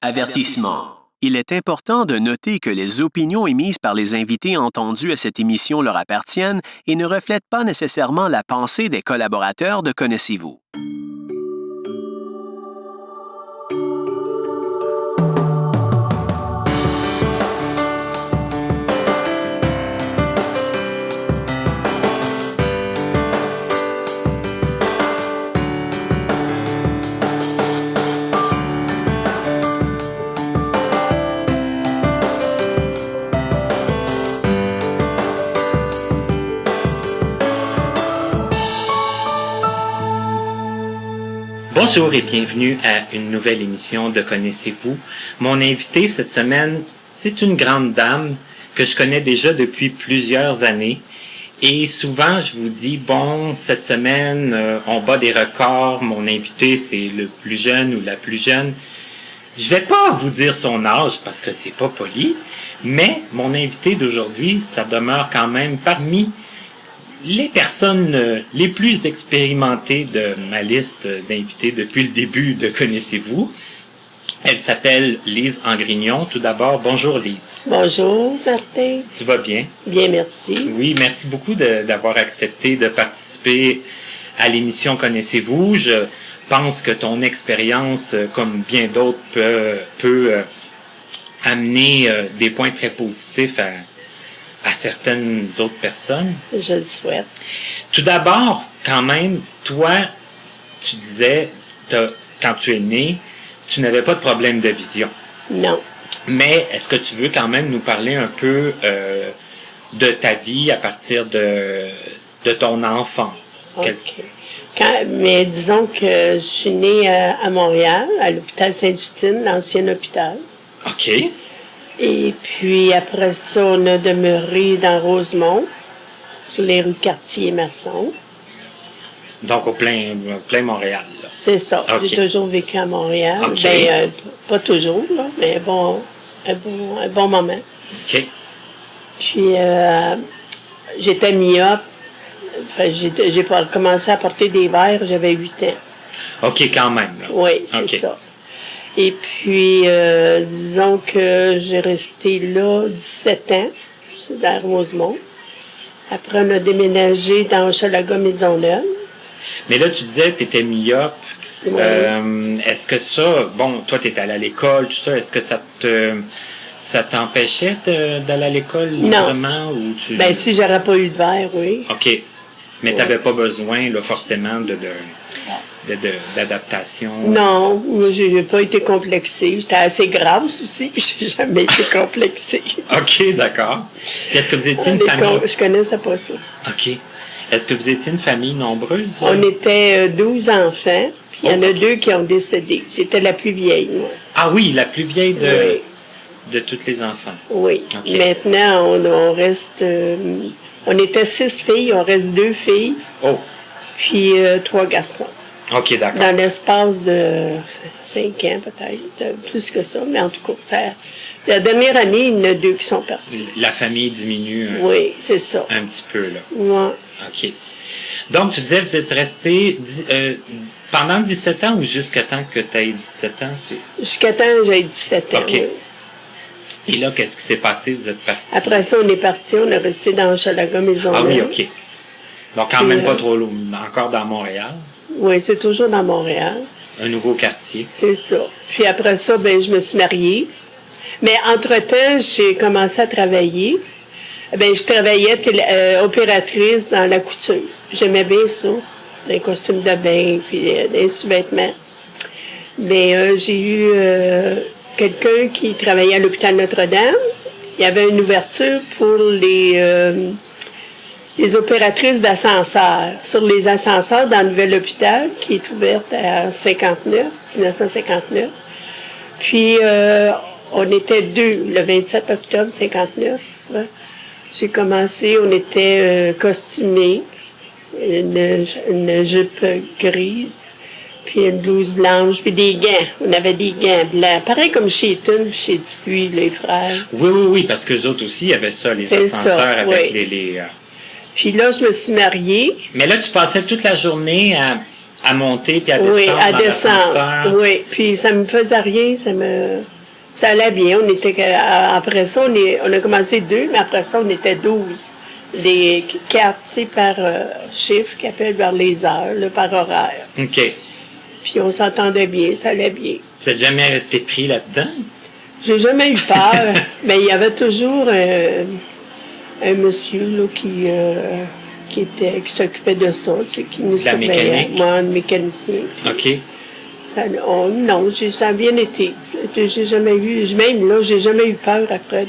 Avertissement. Il est important de noter que les opinions émises par les invités entendus à cette émission leur appartiennent et ne reflètent pas nécessairement la pensée des collaborateurs de Connaissez-vous. Bonjour et bienvenue à une nouvelle émission de Connaissez-vous. Mon invité cette semaine, c'est une grande dame que je connais déjà depuis plusieurs années. Et souvent, je vous dis, bon, cette semaine, on bat des records. Mon invité, c'est le plus jeune ou la plus jeune. Je vais pas vous dire son âge parce que c'est pas poli, mais mon invité d'aujourd'hui, ça demeure quand même parmi les personnes les plus expérimentées de ma liste d'invités depuis le début de Connaissez-vous. Elle s'appelle Lise Angrignon. Tout d'abord, bonjour Lise. Bonjour Martin. Tu vas bien? Bien, merci. Oui, merci beaucoup d'avoir accepté de participer à l'émission Connaissez-vous. Je pense que ton expérience, comme bien d'autres, peut amener des points très positifs à certaines autres personnes. Je le souhaite. Tout d'abord, quand même, toi, tu disais, quand tu es né, tu n'avais pas de problème de vision. Non. Mais est-ce que tu veux quand même nous parler un peu de ta vie à partir de ton enfance? OK. Mais disons que je suis née à Montréal, à l'hôpital Sainte-Justine, l'ancien hôpital. OK. Et puis après ça, on a demeuré dans Rosemont, sur les rues Cartier et Masson. Donc au plein Montréal, là. C'est ça. Okay. J'ai toujours vécu à Montréal. OK. Pas toujours, là, mais un bon moment. OK. Puis j'étais myope. Enfin, j'ai commencé à porter des verres, j'avais 8 ans. OK, quand même, là. Oui, c'est OK. ça. Et puis, disons que j'ai resté là 17 ans, dans Rosemont. Après, on a déménagé dans Hochelaga-Maisonneuve. Mais là, tu disais que tu étais myope. Oui. Est-ce que ça, bon, toi, tu étais allé à l'école, tout ça, est-ce que ça t'empêchait d'aller à l'école librement? Non. Ou tu... Ben, si j'aurais pas eu de verre, oui. OK. Mais Oui. tu n'avais pas besoin, là, forcément, d'adaptation? Non, moi, j'ai pas été complexée. J'étais assez grasse aussi, puis j'ai jamais été complexée. OK, d'accord. Puis est-ce que vous étiez une famille? Je connaissais pas ça. OK. Est-ce que vous étiez une famille nombreuse? On était 12 enfants, puis il y en a 2 qui ont décédé. J'étais la plus vieille, moi. Ah oui, la plus vieille Oui. de tous les enfants. Oui. OK. Maintenant, on reste... on était 6 filles, on reste 2 filles, Oh, puis 3 garçons. OK, d'accord. Dans l'espace de 5 ans, peut-être, plus que ça, mais en tout cas, la dernière année, il y en a 2 qui sont partis. La famille diminue Oui, c'est ça. un petit peu, là. Ouais. OK. Donc, tu disais, vous êtes resté pendant 17 ans ou jusqu'à temps que tu aies 17 ans? Jusqu'à temps que j'ai 17 ans. OK. Oui. Et là, qu'est-ce qui s'est passé? Vous êtes parti? Après ça, on est parti, on est resté dans Hochelaga-Maisonneuve. Ah oui, OK. Donc, quand Puis, même pas trop loin, encore dans Montréal. Oui, c'est toujours dans Montréal. Un nouveau quartier. C'est ça. Puis après ça, ben je me suis mariée. Mais entre-temps, j'ai commencé à travailler. Ben je travaillais opératrice dans la couture. J'aimais bien ça, les costumes de bain, puis les sous-vêtements. Mais j'ai eu quelqu'un qui travaillait à l'hôpital Notre-Dame. Il y avait une ouverture pour les opératrices d'ascenseurs, sur les ascenseurs dans le nouvel hôpital, qui est ouverte à 1959. Puis, on était 2, le 27 octobre 59. J'ai commencé, on était costumés, une jupe grise, puis une blouse blanche, puis des gants. On avait des gants blancs, pareil comme chez Thun, puis chez Dupuis, les frères. Oui, parce qu'eux autres aussi, il y avait ça, les C'est ascenseurs ça, avec oui. les Puis là, je me suis mariée. Mais là, tu passais toute la journée à monter puis à descendre Oui, à dans descendre. l'ascenseur. Oui, puis ça me faisait rien, ça allait bien. Après ça, on a commencé 2, mais après ça, on était 12. Les 4, tu sais, par chiffre, qui appellent vers les heures, là, par horaire. OK. Puis on s'entendait bien, ça allait bien. Vous n'êtes jamais resté pris là-dedans? J'ai jamais eu peur, mais il y avait toujours un monsieur là, qui s'occupait de ça, c'est qui nous La surveillait. mécanique? Moi, un mécanicien. OK. Non, ça a bien été. J'ai jamais eu, même là, j'ai jamais eu peur après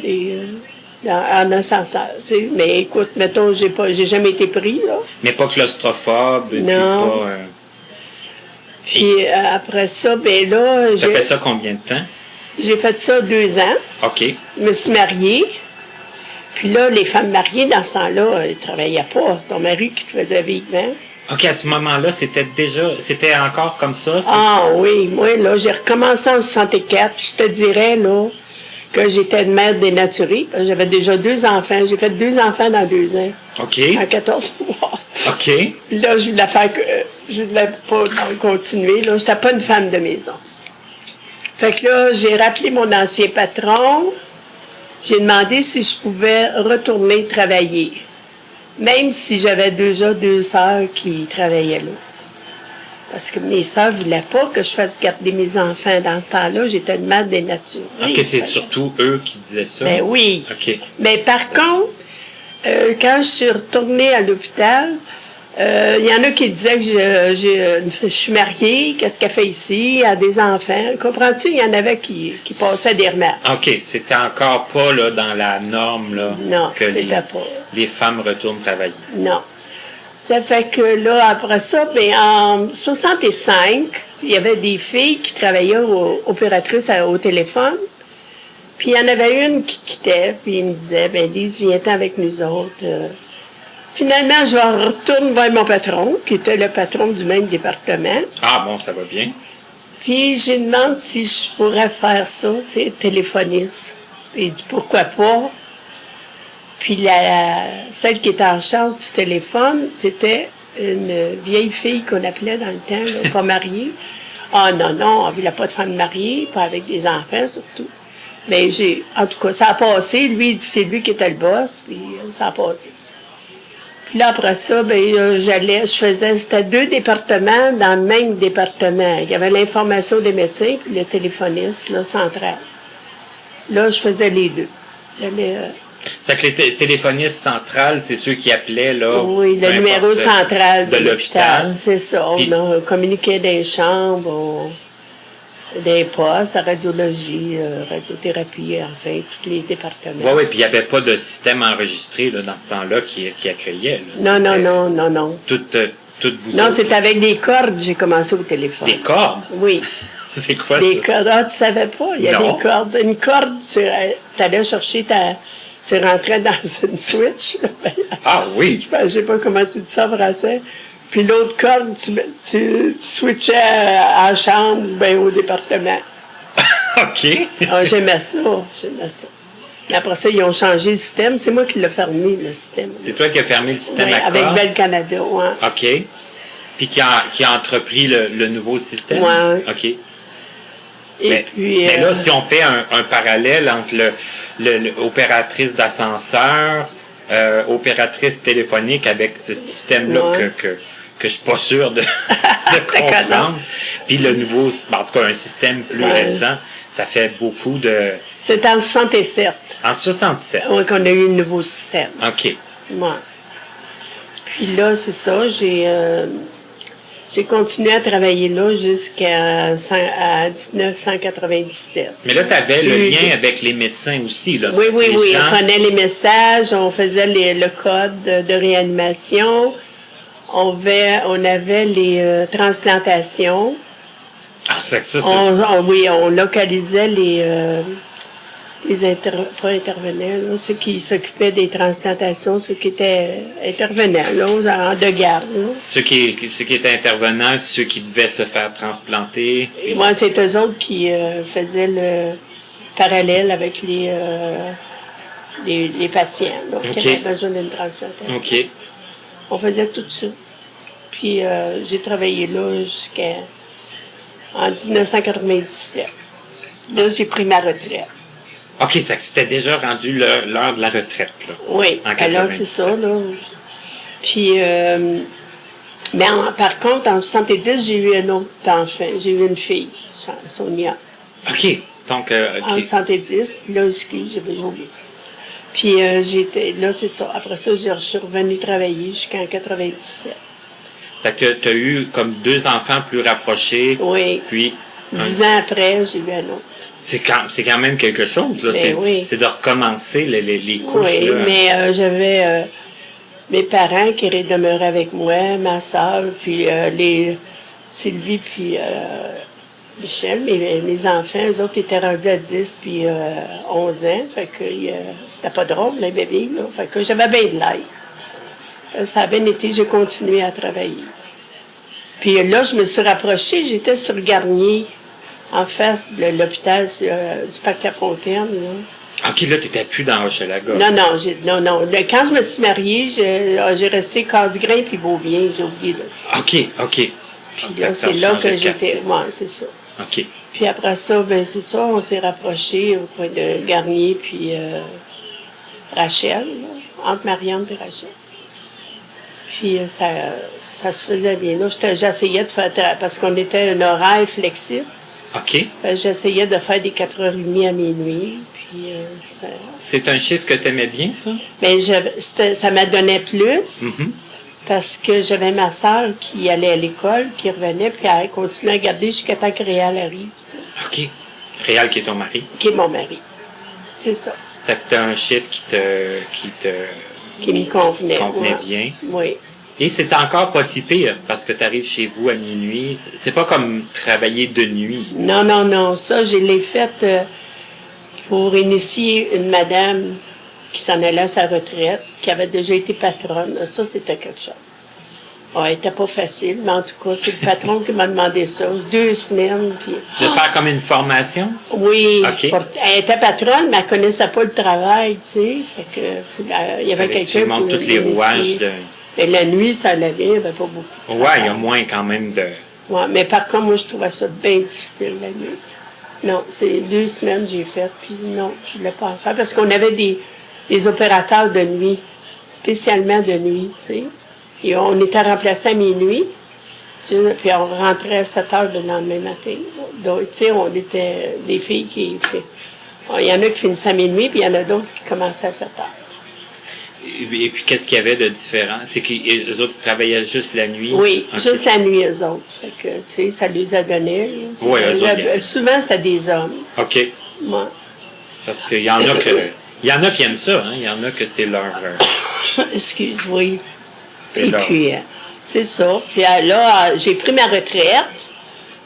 en ascenseur. Tu sais. Mais écoute, mettons, j'ai jamais été pris, là. Mais pas claustrophobe, puis Non. pas... Puis après ça, ben là, Ça fait ça combien de temps? j'ai fait ça 2 ans. OK. Je me suis mariée. Puis là, les femmes mariées, dans ce temps-là, elles ne travaillaient pas. Ton mari qui te faisait vivre, hein? OK, à ce moment-là, c'était encore comme ça? Ah oui, moi, là, j'ai recommencé en 64, puis je te dirais, là, que j'étais une mère dénaturée. J'avais déjà 2 enfants. J'ai fait 2 enfants dans 2 ans. OK. En 14 mois. OK. Puis là, je voulais pas continuer. Là, j'étais pas une femme de maison. Fait que là, j'ai rappelé mon ancien patron. J'ai demandé si je pouvais retourner travailler. Même si j'avais déjà 2 sœurs qui travaillaient là. Parce que mes sœurs ne voulaient pas que je fasse garder mes enfants. Dans ce temps-là, j'étais une mère dénaturée. OK, c'est surtout eux qui disaient ça? Ben oui. OK. Mais par contre, quand je suis retournée à l'hôpital, il y en a qui disaient que je suis mariée, qu'est-ce qu'elle fait ici, elle a des enfants. Comprends-tu? Il y en avait qui passaient des remarques. OK, c'était encore pas là, dans la norme là, Non, que c'était pas. les femmes retournent travailler. Non. Ça fait que là, après ça, ben, en 65, il y avait des filles qui travaillaient opératrices au téléphone. Puis il y en avait une qui quittait, puis il me disait, ben Lise, viens-t'en avec nous autres. Finalement, je retourne vers mon patron, qui était le patron du même département. Ah bon, ça va bien. Puis je lui demande si je pourrais faire ça, tu sais, téléphoniste. Puis il dit, pourquoi pas? Puis celle qui était en charge du téléphone, c'était une vieille fille qu'on appelait dans le temps, là, pas mariée. Ah non, on ne voulait pas de femme mariée, pas avec des enfants surtout. Mais en tout cas, ça a passé. Lui, il dit c'est lui qui était le boss, puis ça a passé. Puis là, après ça, ben, c'était 2 départements dans le même département. Il y avait l'information des médecins, puis le téléphoniste, là, central. Là, je faisais les 2. C'est que les téléphonistes centrales, c'est ceux qui appelaient, là... Oui, le numéro central de l'hôpital. C'est ça. Puis, on communiquait dans les chambres, des postes, à radiologie, radiothérapie, enfin, tous les départements. oui, puis il n'y avait pas de système enregistré là, dans ce temps-là qui accueillait. Là. Non. Tout vous Non, autres. c'était avec des cordes j'ai commencé au téléphone. Des cordes? Oui. C'est quoi Des ça? cordes. Ah, tu savais pas? Il y a Non. des cordes. Une corde, tu allais chercher tu rentrais dans une switch. Ah oui! Je sais pas comment tu dis ça en français. Puis l'autre corde, tu switchais à la chambre, ben au département. OK. Ah, j'aimais ça. Mais après ça, ils ont changé le système. C'est moi qui l'ai fermé, le système. C'est toi qui as fermé le système Ouais, à avec cordes? Bell Canada, ouais. OK. Puis qui a entrepris le nouveau système? Ouais. OK. Et puis, mais là, si on fait un parallèle entre l'opératrice d'ascenseur, opératrice téléphonique avec ce système-là Ouais. que je suis pas sûr de comprendre, puis le nouveau, en tout cas un système plus Ouais. récent, ça fait beaucoup de... c'est en 67 En 67. ouais, qu'on a eu le nouveau système. OK. Ouais. Puis là, c'est ça, j'ai continué à travailler là jusqu'à 1997. Mais là, tu avais le J'ai eu lien avec les médecins aussi, là. Oui, Les oui. gens- On prenait les messages, on faisait le code de réanimation, on avait les transplantations. Ah, c'est que ça, On localisait pas intervenants, là, ceux qui s'occupaient des transplantations, ceux qui étaient intervenants, là, genre de garde. Là. Ceux qui étaient intervenants, ceux qui devaient se faire transplanter. Et moi, c'est eux autres qui faisaient le parallèle avec les patients là, OK. qui avaient besoin d'une transplantation. OK. On faisait tout ça. Puis j'ai travaillé là en 1997. Là, j'ai pris ma retraite. OK, ça c'était déjà rendu l'heure de la retraite, là. Oui, En alors c'est ça, là. Puis, mais par contre, en 70, j'ai eu un autre enfant. J'ai eu une fille, Sonia. OK, donc, En 70, puis là, excuse, j'avais oublié. Puis j'étais, là, c'est ça. Après ça, je suis revenue travailler jusqu'en 97. Ça que tu as eu comme 2 enfants plus rapprochés. Oui. Puis, 10 ans après, j'ai eu un autre. c'est quand même quelque chose, là. Ben oui. C'est de recommencer les couches, Oui, là. mais j'avais mes parents qui demeuraient avec moi, ma soeur, puis Sylvie, puis Michel, mes enfants, eux autres étaient rendus à 10 puis 11 ans. Fait que c'était pas drôle, les bébés, là. Fait que j'avais bien de l'air. Ça a bien été, j'ai continué à travailler. Puis là, je me suis rapprochée, j'étais sur Garnier, en face de l'hôpital du Parc La Fontaine, là. OK, là, tu n'étais plus dans Hochelaga. Non. Quand je me suis mariée, j'ai resté Casgrain puis Beaubien, j'ai oublié de dire. OK. Puis là, c'est là que j'étais. Ouais, c'est ça. OK. Puis après ça, ben c'est ça, on s'est rapprochés au coin de Garnier puis Rachel, là, entre Marianne et Rachel. Puis ça se faisait bien. Là, j'essayais de faire, parce qu'on était un horaire flexible. OK. J'essayais de faire des 4h30 à minuit. Puis C'est un chiffre que tu aimais bien, ça? Ben, ça m'a donné plus. Parce que j'avais ma soeur qui allait à l'école, qui revenait, puis elle continuait à garder jusqu'à temps que Réal arrive. Tu sais. OK. Réal, qui est ton mari. Qui est mon mari. C'est ça. Ça, c'était un chiffre qui me convenait. convenait bien. Oui. Et c'est encore pas si pire, parce que tu arrives chez vous à minuit. C'est pas comme travailler de nuit. Non. Ça, je l'ai fait pour initier une madame qui s'en allait à sa retraite, qui avait déjà été patronne. Ça, c'était quelque chose. Oh, elle n'était pas facile, mais en tout cas, c'est le patron qui m'a demandé ça. 2 semaines. Puis... De faire comme une formation? Oui. OK. Elle était patronne, mais elle ne connaissait pas le travail, tu sais. Fait que, il y avait quelqu'un pour tous les rouages de... Et la nuit, ça allait bien, il n'y avait pas beaucoup de travail. Ouais, il y a moins quand même de... Ouais, mais par contre, moi, je trouvais ça bien difficile, la nuit. Non, c'est 2 semaines que j'ai fait, puis non, je ne voulais pas en faire, parce qu'on avait des opérateurs de nuit, spécialement de nuit, tu sais. Et on était remplacés à minuit, puis on rentrait à 7 heures le lendemain matin. Donc, tu sais, on était des filles qui... Il y en a qui finissaient à minuit, puis il y en a d'autres qui commençaient à 7 heures. Et puis, qu'est-ce qu'il y avait de différent? C'est qu'eux autres, ils travaillaient juste la nuit? Oui, Okay. juste la nuit, eux autres. Fait que, tu sais, ça les a donné. Oui, eux autres. Souvent, c'était des hommes. OK. Ouais. Parce qu'il y en a que... Il y en a qui aiment ça, hein? Il y en a que c'est leur... Excuse, oui. C'est Et leur... puis, c'est ça. Puis là, j'ai pris ma retraite.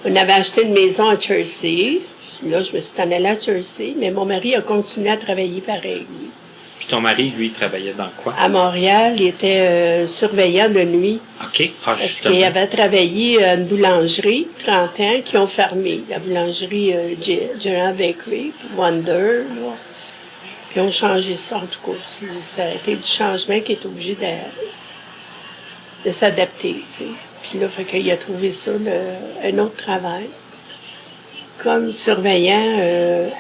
On avait acheté une maison à Jersey. Là, je me suis en allée à Jersey, mais mon mari a continué à travailler pareil, lui. Puis ton mari, lui, travaillait dans quoi? À Montréal, il était surveillant de nuit. OK. Ah, Parce qu'il avait travaillé à une boulangerie, 30 ans, qui ont fermé. La boulangerie General Bakery, puis Wonder, là. Puis ils ont changé ça, en tout cas. Ça a été du changement qui est obligé de s'adapter, tu sais. Puis là, fait qu'il a trouvé ça, un autre travail. Comme surveillant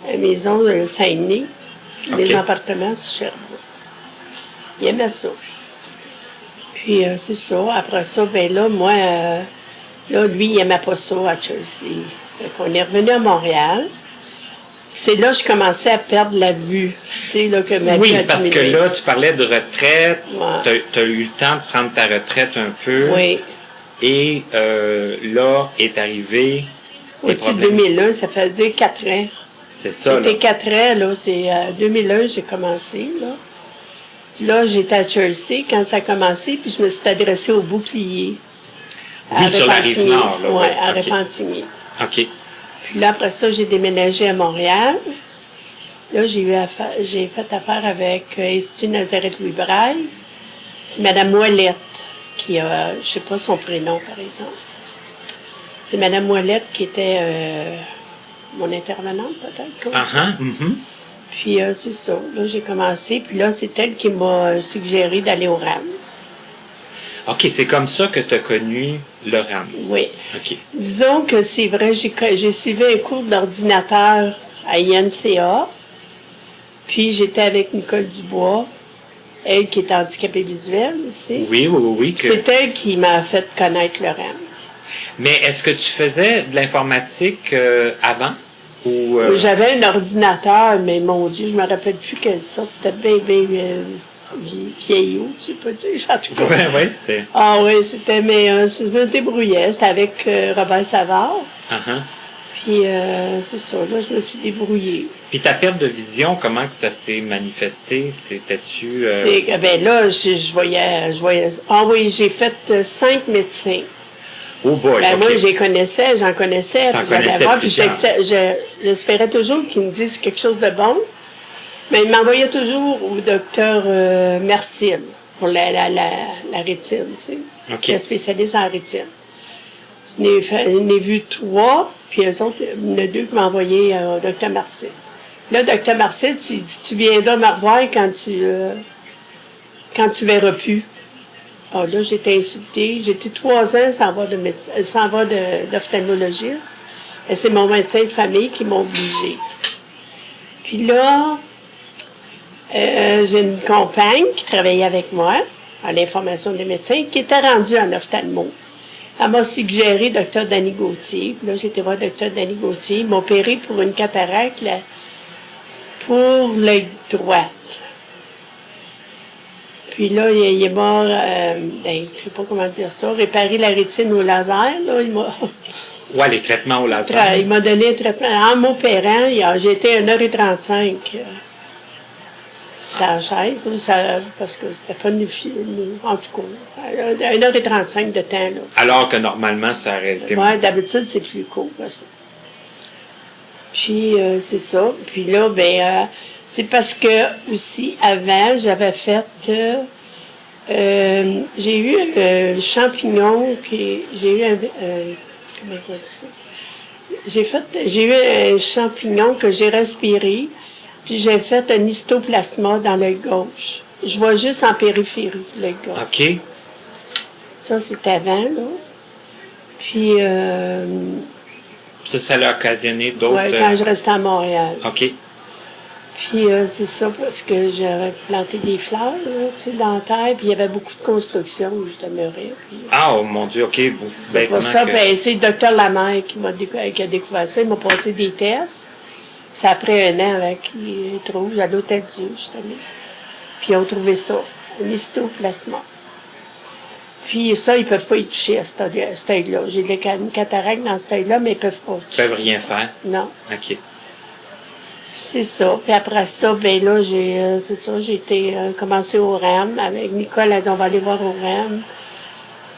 à la maison de Saint-Denis, des appartements sur Sherbrooke. Il aimait ça. Puis c'est ça. Après ça, ben là, moi, là, lui, il n'aimait pas ça à Jersey. Fait qu'on est revenu à Montréal. C'est là que je commençais à perdre la vue. Tu sais, là, que ma oui, vue a parce que diminué. là, tu parlais de retraite. Ouais. Tu as eu le temps de prendre ta retraite un peu. Oui. Et là, est arrivé... Au-dessus de 2001, ça fait dire 4 ans. C'est ça, C'était là. 4 ans, là. C'est 2001, j'ai commencé, là. Là, j'étais à Jersey quand ça a commencé, puis je me suis adressée au bouclier. Oui, sur la rive nord, là. Oui, Ouais, à OK. Repentigny. OK. Puis là, après ça, j'ai déménagé à Montréal. Là, j'ai fait affaire avec Institut Nazareth-Louis Braille. C'est Mme Ouellette qui a, je sais pas son prénom, par exemple. C'est Mme Ouellette qui était mon intervenante, peut-être. Puis c'est ça. Là, j'ai commencé. Puis là, c'est elle qui m'a suggéré d'aller au RAM. OK, c'est comme ça que tu as connu le RAM. Oui. OK. Disons que c'est vrai, j'ai suivi un cours d'ordinateur à INCA, puis j'étais avec Nicole Dubois, elle qui est handicapée visuelle aussi. Oui. C'est elle qui m'a fait connaître le RAM. Mais est-ce que tu faisais de l'informatique avant? Ou, J'avais un ordinateur, mais mon Dieu, je me rappelle plus quelle sorte. C'était bien vieillot, tu peux dire. En tout cas. Ouais, c'était... Ah oui, c'était, mais je me débrouillais. C'était avec Robert Savard. Uh-huh. Puis c'est ça, là, je me suis débrouillée. Puis ta perte de vision, comment que ça s'est manifesté? C'était-tu... Ben là, je voyais... Ah oui, j'ai fait 5 médecins. Oh boy, Ben, OK. moi, j'en connaissais. T'en Puis connaissais voir, puis plusieurs. j'espérais toujours qu'ils me disent quelque chose de bon. Mais il m'envoyait toujours au docteur Mercil pour la rétine, tu sais. OK. Qui est spécialiste en rétine. J'en ai vu 3, puis eux autres, il y en a 2 qui m'ont envoyé au docteur Mercil. Là, docteur Mercil, tu lui dis, tu viendras me revoir quand tu verras plus. Ah, là, j'étais insultée. J'étais 3 ans sans voir d'ophtalmologiste. Et c'est mon médecin de famille qui m'a obligée. Puis là, j'ai une compagne qui travaillait avec moi à l'information des médecins qui était rendue en ophtalmo. Elle m'a suggéré Dr Danny Gauthier. Puis là, j'ai été voir Dr Danny Gauthier. Il m'a opéré pour une cataracte pour l'œil droite. Puis là, il m'a, je sais pas comment dire ça, réparé la rétine au laser. Là, Ouais, les traitements au laser. il m'a donné un traitement. En m'opérant, j'ai été 1h35 sur la chaise, parce que c'était pas en tout cas, 1h35 de temps. Là. Alors que normalement, ça aurait été... Ouais, d'habitude, c'est plus court que ça. Puis, c'est ça. Puis là, c'est parce que, aussi, avant, j'avais fait... j'ai eu un champignon j'ai eu un... comment on dit ça? J'ai eu un champignon que j'ai respiré, puis j'ai fait un histoplasma dans l'œil gauche. Je vois juste en périphérie, l'œil gauche. OK. Ça, c'était avant, là. Puis... Ça l'a occasionné d'autres... ouais, quand je restais à Montréal. OK. Puis c'est ça, parce que j'avais planté des fleurs, là, tu sais, dans la terre, puis il y avait beaucoup de construction où je demeurais. Puis, Ah, oh mon Dieu, OK. Aussi c'est bêtement pour ça, que... c'est le docteur Lamère qui a découvert ça. Il m'a passé des tests. Puis c'est après 1 an avec il trouve à l'Hôtel Dieu, justement. Puis ils ont trouvé ça, un histoplasma. Puis ça, ils ne peuvent pas y toucher à cet œil-là. J'ai une cataracte dans cet œil-là, mais ils ne peuvent pas toucher. Ils peuvent rien faire. Non. OK. C'est ça. Puis après ça, là, j'ai commencé au RAM. Avec Nicole, elle dit, on va aller voir au RAM.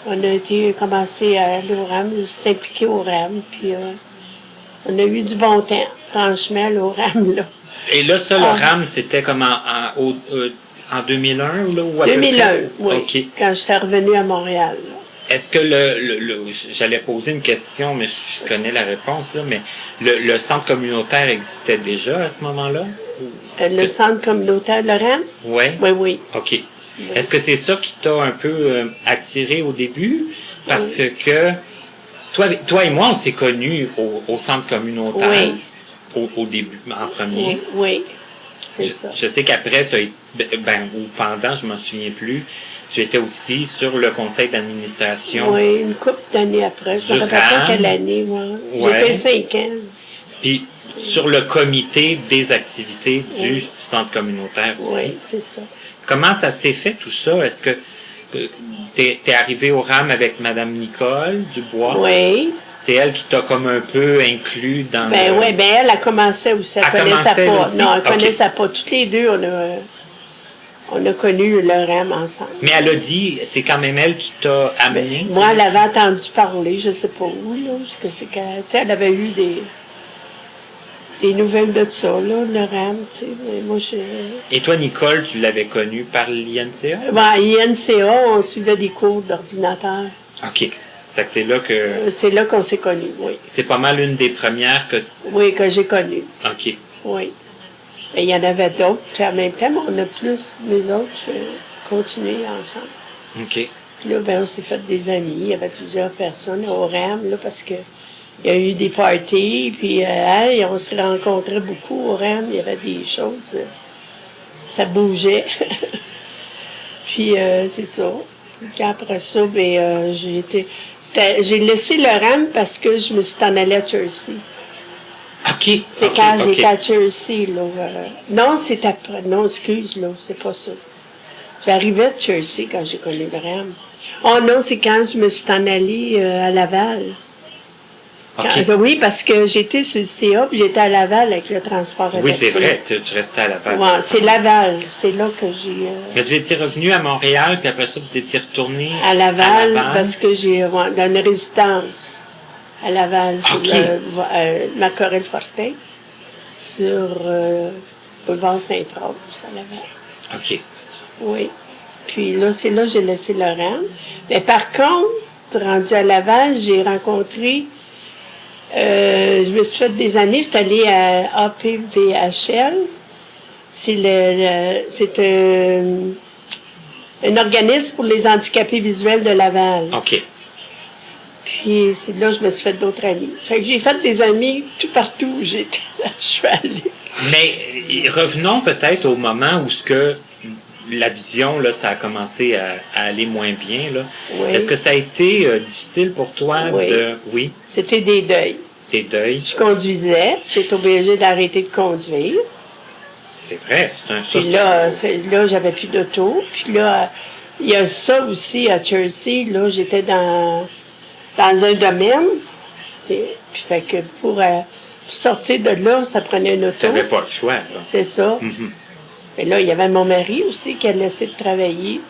On a commencé à aller au RAM, je suis impliquée au RAM. Puis on a eu du bon temps, franchement, là, au RAM, là. Et là, ça, le RAM, c'était comme en 2001, là, ou à peu 2001, près? oui. OK. Quand je suis revenue à Montréal, là. Est-ce que j'allais poser une question, mais je connais la réponse, là, mais le centre communautaire existait déjà à ce moment-là? Le centre communautaire de le RAM? Oui? Oui. OK. Est-ce que c'est ça qui t'a un peu attiré au début? Parce que toi et moi, on s'est connus au centre communautaire au début, en premier. Oui. C'est ça. Je sais qu'après, ou pendant, je m'en souviens plus, tu étais aussi sur le conseil d'administration. Oui, une couple d'années après. Je me rappelle pas quelle année, moi. Ouais. J'étais 5 ans. Puis sur le comité des activités du centre communautaire aussi. Oui, c'est ça. Comment ça s'est fait tout ça? Est-ce que t'es arrivé au RAM avec Mme Nicole Dubois? Oui. C'est elle qui t'a comme un peu inclus dans oui, elle a commencé aussi. Elle connaissait pas. Aussi? Non, elle OK. connaissait pas. Toutes les deux, on a connu le RAM ensemble. Mais elle a dit, c'est quand même elle qui t'a amené. Moi, elle avait entendu parler, je sais pas où, là, parce que c'est quand, tu sais, elle avait eu des nouvelles de ça, là, le RAM, tu sais. Moi, Et toi, Nicole, tu l'avais connue par l'INCA? À INCA, on suivait des cours d'ordinateur. OK. C'est là que... C'est là qu'on s'est connus, oui. C'est pas mal une des premières que... Oui, que j'ai connues. OK. Oui. Et il y en avait d'autres. Puis en même temps, on a plus, nous autres, continué ensemble. OK. Puis là, ben, on s'est fait des amis. Il y avait plusieurs personnes au RAM, là, parce que il y a eu des parties, puis hey, on se rencontrait beaucoup au RAM. Il y avait des choses, ça bougeait. Puis c'est ça. Puis après ça, ben, j'ai laissé le RAM parce que je me suis en allée à Chelsea. OK. C'est OK, quand OK. j'étais à Chelsea, là. Non, c'est après. Non, excuse, là, c'est pas ça. J'arrivais de Chelsea quand j'ai connu le RAM. Oh non, c'est quand je me suis en allée à Laval. OK. Oui, parce que j'étais sur le CA, puis j'étais à Laval avec le transport Oui, c'est adapté. vrai, tu restais à Laval. Ouais, c'est Laval. C'est là que j'ai... Mais vous étiez revenu à Montréal, puis après ça, vous étiez retourné à Laval, parce que j'ai dans une résidence à Laval, sur OK. Macorel-Fortin, sur boulevard Sainte-Rose, à Laval. OK. Oui. Puis là, c'est là que j'ai laissé le RAM. Mais par contre, rendu à Laval, j'ai rencontré... je me suis fait des amis, j'étais allée à APVHL. C'est un organisme pour les handicapés visuels de Laval. OK. Puis c'est là que je me suis fait d'autres amis. Fait que j'ai fait des amis tout partout où j'étais. Je suis allée. Mais revenons peut-être au moment où ce que la vision, là, ça a commencé à aller moins bien. Là. Oui. Est-ce que ça a été difficile pour toi Oui. de... Oui, C'était des deuils. des deuils. Je conduisais, j'étais obligée d'arrêter de conduire. C'est vrai, c'est un... Puis là, j'avais plus d'auto. Puis là, il y a ça aussi à Chelsea. Là, j'étais dans un domaine. Puis fait que pour sortir de là, ça prenait une auto. Tu n'avais pas le choix. Là. C'est ça. Mhm. Et là, il y avait mon mari aussi qui a laissé de travailler.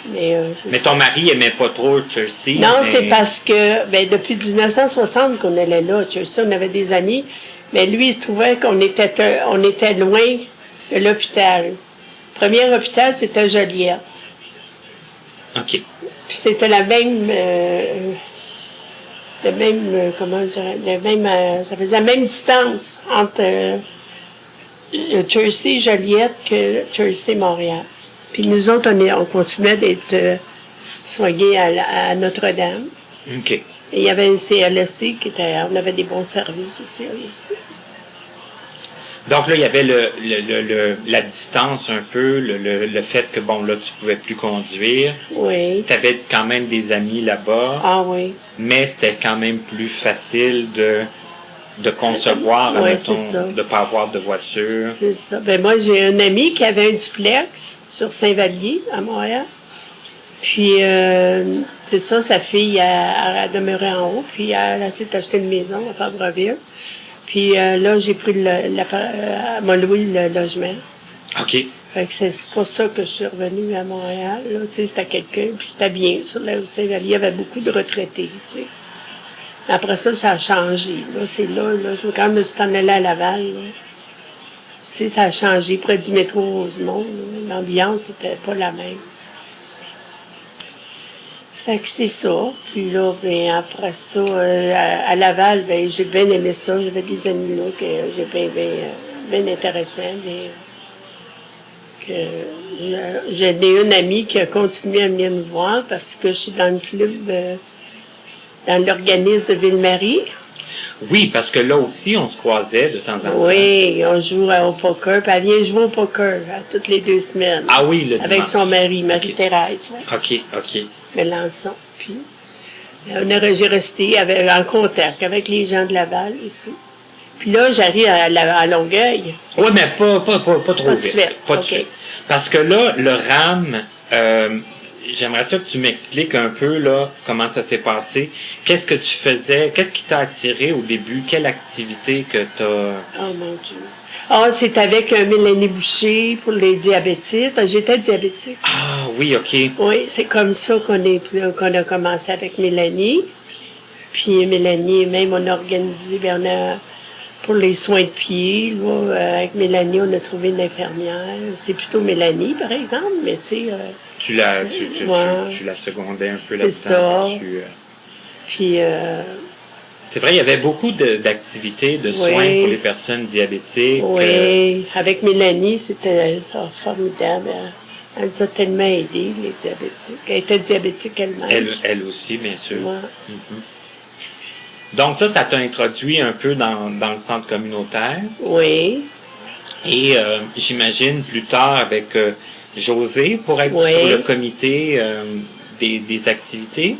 Mais ton mari n'aimait pas trop Chelsea. Non, mais... c'est parce que depuis 1960 qu'on allait là. Chelsea, on avait des amis. Mais lui, il trouvait qu'on était loin de l'hôpital. Le premier hôpital, c'était Joliette. OK. Puis c'était ça faisait la même distance entre Chelsea, Joliette que Chelsea, Montréal. Puis nous autres, on continuait d'être soignés à Notre-Dame. OK. Et il y avait un CLSC on avait des bons services aussi ici. Donc là, il y avait la distance un peu, le fait que, bon, là, tu pouvais plus conduire. Oui. Tu avais quand même des amis là-bas, Ah oui. mais c'était quand même plus facile de concevoir, Ouais, admettons, c'est ça. de ne pas avoir de voiture. C'est ça. Ben moi, j'ai un ami qui avait un duplex sur Saint-Vallier, à Montréal. Puis, c'est ça, sa fille, elle demeurait en haut, puis elle a essayé d'acheter une maison à Fabreville. Puis là, j'ai pris elle m'a loué le logement. OK. Fait que c'est pour ça que je suis revenue à Montréal. Là, tu sais, c'était quelqu'un, puis c'était bien, sur là où Saint-Vallier, il y avait beaucoup de retraités, tu sais. Après ça, ça a changé. Là, c'est là, quand je me suis en allée à Laval, là, tu sais, ça a changé près du métro Rosemont. Là. L'ambiance n'était pas la même. Fait que c'est ça. Puis là, ben, après ça, à Laval, ben, j'ai bien aimé ça. J'avais des amis là que j'ai bien intéressants. J'ai une amie qui a continué à venir me voir parce que je suis dans le club, dans l'organisme de Ville-Marie. Oui, parce que là aussi, on se croisait de temps en temps. Oui, on joue au poker. Puis elle vient jouer au poker toutes les 2 semaines. Ah oui, le avec dimanche. son mari, Marie-Thérèse. Ouais. OK. Mélenchon. Puis, j'ai resté en contact avec les gens de Laval aussi. Puis là, j'arrive à Longueuil. Oui, mais pas trop de vite. suite. Pas de OK. suite. Parce que là, le RAM, j'aimerais ça que tu m'expliques un peu là comment ça s'est passé. Qu'est-ce que tu faisais? Qu'est-ce qui t'a attiré au début? Quelle activité que tu as... Oh mon Dieu. Ah, c'est avec Mélanie Boucher pour les diabétiques. J'étais diabétique. Ah oui, OK. Oui, c'est comme ça qu'on a commencé avec Mélanie. Puis Mélanie, même, on a organisé, pour les soins de pied, là, avec Mélanie, on a trouvé une infirmière. C'est plutôt Mélanie, par exemple, mais c'est... Tu la secondais un peu là-dedans. C'est ça. Puis... C'est vrai, il y avait beaucoup d'activités, de soins Oui. pour les personnes diabétiques. Oui, avec Mélanie, c'était formidable. Elle nous a tellement aidés, les diabétiques. Elle était diabétique elle-même. Elle aussi, bien sûr. Ouais. Donc ça t'a introduit un peu dans le centre communautaire. Oui. Et j'imagine plus tard avec José pour être Oui. sur le comité des activités.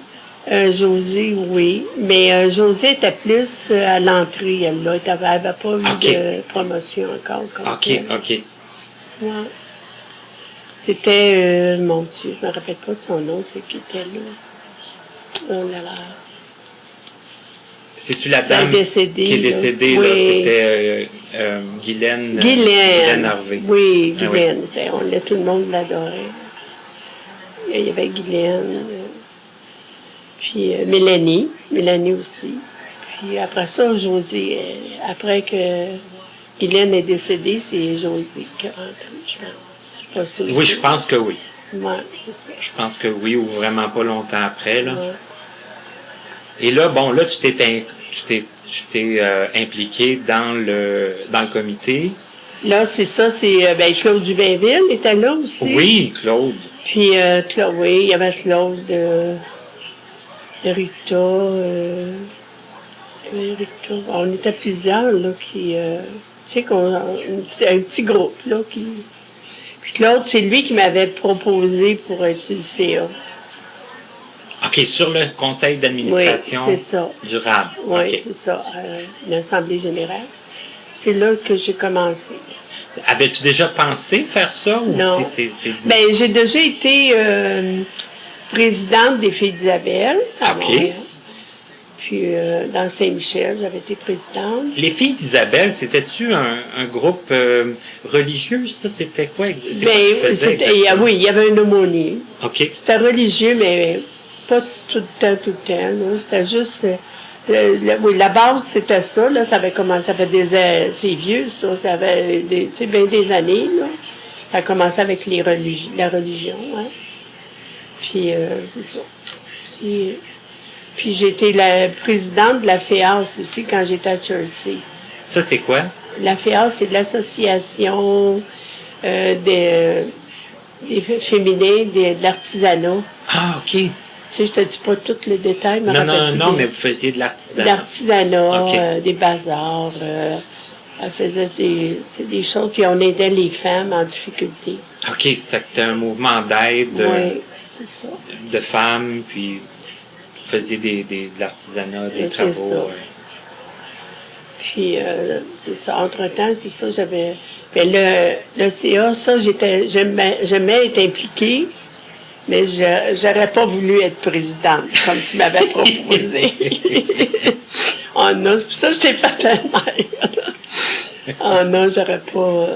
José, oui. Mais José était plus à l'entrée, elle là. Elle n'avait pas eu OK. de promotion encore. Comme OK, telle. OK. Ouais. C'était, mon Dieu, je me rappelle pas de son nom, c'est qui était là. Oh là là. C'est-tu la Ça a dame décédé, qui est là. décédée? Oui. Là, c'était Guylaine Guylaine. Harvey. Oui, Ah oui. Guylaine. Tout le monde l'adorait. Il y avait Guylaine. Puis Mélanie aussi. Puis après ça, José, après que Guylaine est décédée, c'est José qui est rentré, je pense. Je suis pas sûre. Oui, je pense que oui. Oui, c'est ça. Je pense que oui, ou vraiment pas longtemps après. Là. Ouais. Et là, bon, là, tu t'es impliqué dans le comité. Là, c'est ça, c'est Claude Dubainville était là aussi. Oui, Claude. Puis, oui, il y avait Claude, Rita, Rita. On était plusieurs, là, qui, tu sais, c'était un petit groupe, là, qui... Puis Claude, c'est lui qui m'avait proposé pour être sur le CA. OK, sur le conseil d'administration Oui, c'est ça. durable. Oui, OK. c'est ça, l'Assemblée générale. C'est là que j'ai commencé. Avais-tu déjà pensé faire ça? Ou Non. c'est... Ben, j'ai déjà été présidente des Filles d'Isabelle à OK. Montréal. Puis dans Saint-Michel, j'avais été présidente. Les filles d'Isabelle, c'était-tu un groupe religieux? Ça, c'était quoi? C'est quoi qu'ils faisaient exactement? Oui, il y avait une aumônier. OK. C'était religieux, mais pas tout le temps, là. C'était juste... oui, la base, c'était ça, là. Ça avait commencé, ça fait c'est vieux, ça. Ça avait, tu sais, bien des années, là. Ça a commencé avec la religion, hein. Puis, c'est ça. Puis, j'ai été la présidente de la FEAS aussi quand j'étais à Chelsea. Ça, c'est quoi? La FEAS, c'est l'association des féminins de l'artisanat. Ah, OK. Tu sais, je te dis pas tous les détails. Non, mais vous faisiez de l'artisanat. L'artisanat, OK. des bazars. Elle faisait des choses, puis on aidait les femmes en difficulté. OK, ça, c'était un mouvement d'aide Oui, c'est ça. de femmes, puis vous faisiez de l'artisanat, des C'est travaux. ça. Puis, c'est ça. Entre-temps, c'est ça, j'avais... Mais le CA, ça, j'aimais être impliquée, mais j'aurais pas voulu être présidente, comme tu m'avais proposé. Oh non, c'est pour ça que je t'ai fait un air. Oh non, j'aurais pas...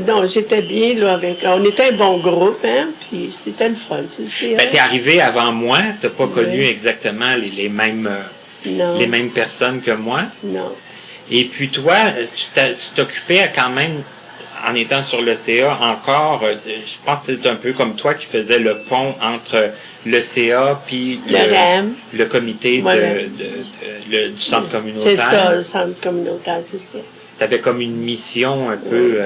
Non, j'étais bien, là, avec... On était un bon groupe, hein, puis c'était le fun, tu sais. Ben, t'es arrivé avant moi, t'as pas connu Oui. exactement les mêmes Non. les mêmes personnes que moi. Non. Et puis toi, tu t'occupais quand même, en étant sur le CA encore, je pense que c'est un peu comme toi qui faisais le pont entre le CA puis Le RAM. le comité Voilà. du centre communautaire. C'est ça, le centre communautaire, c'est ça. Tu avais comme une mission un peu,